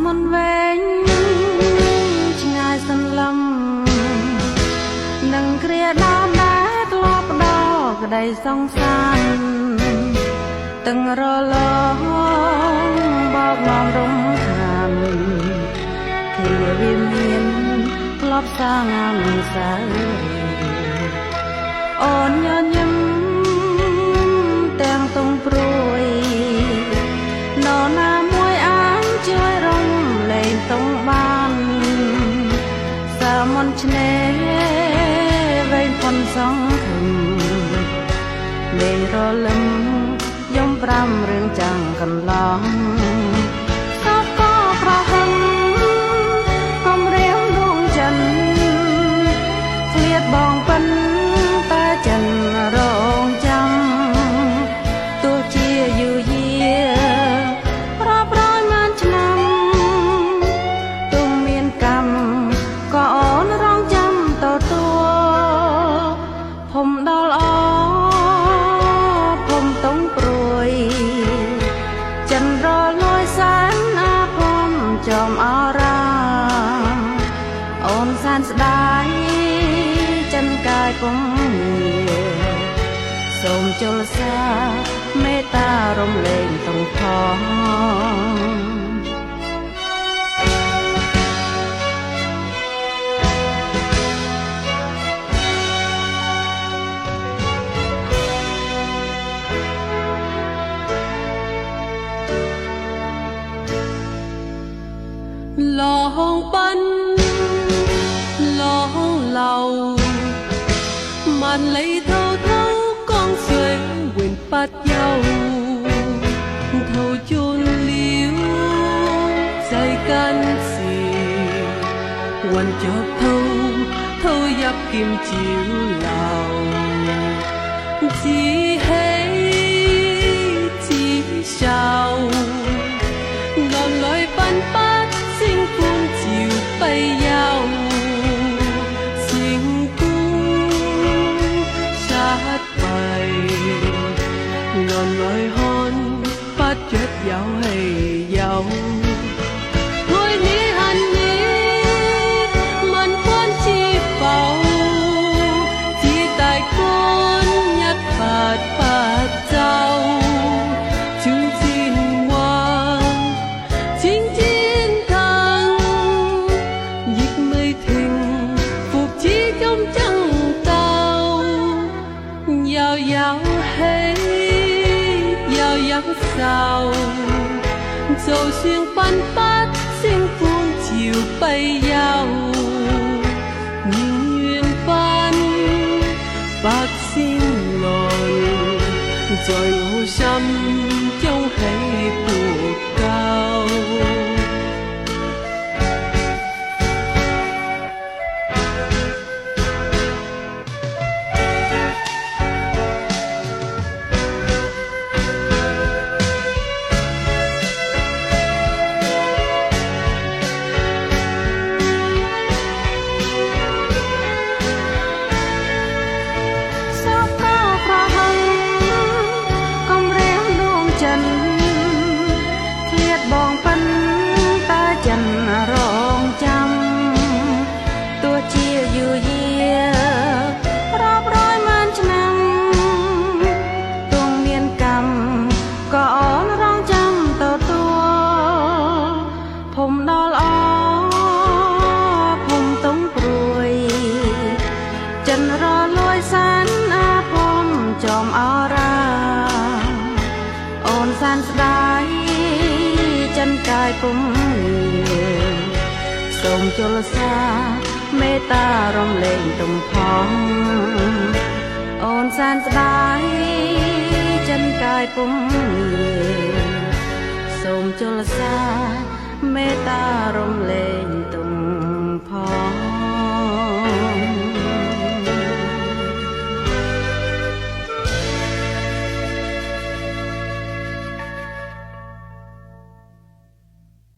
មុនវែងឆ្ងាយសន្លឹមនឹងគ្រាដើមដែលធ្លាប់ផ្ដល់ក្តីសង្សារទាំងរលងបោកនាំរំខានធាវាមានធ្លាប់សាងអនុស្សាវរីយ៍អូនញញឹមទាំងទងព្រួយនរណាមួយអាចជួយរំលែងទងបានសាមន្តឆ្នេរវែងប៉ុនសងខឹមលេងរលឹមយំប្រាំរឿងចាំងកន្លងសោកក៏ប្រហឹងកុំរៀមដួងចិនឃ្លាតបងពិនតែចិនរងចាំទោះជាយូរយារាប់រយម៉ានឆ្នាំទុំមានកម្មក៏អូនរងចាំទទួលភុំដល់អភុំតុងព្រួយចិនរលួយសែនអាភុំចំអរាអូនសែនស្ដាយចិនកាយពុំមានសូមជលសាមេត្តារំលែងទងផងlòng bắn lòng lầu màn lấy thâu thâu con xuôi quyền bắt nhau thâu chôn liếu dây can xì quần chọc thâu thâu dập kim chiếu lào chỉ hay chỉ sao ngọn lối bắn bắt sinh cung chiều bay nhau sinh cung sát bay ngọn lối hôn bắt chết giàu hay giàu thôi ní hành ní mình quan chi bảo chỉ tại con nhắc bát giàu chúng xin ngoan chính trăng tàu giàu giàu hay giàu giàu sao dầu xuyên pan bát sinh phương chiều bay giàu nhìn nguyên pan bát xin lòn rồi ngủ xăm trong hay buộc caoបងប៉ិនតែចិនរងចាំទោះជាយូរយារាប់រយម៉ានឆ្នាំទងមានកម្មក៏អូនរងចាំទទួលភុំដល់អភុំតុងព្រួយចិនរលួយសានអាភុំចំអរាអូនសានស្ដាយចិនកាយពុំមានសូមជលសាមេត្តារំលែងទុំផងអូនសានស្ដាយចិនកាយពុំមានសូមជលសាមេត្តារំលែងទុំ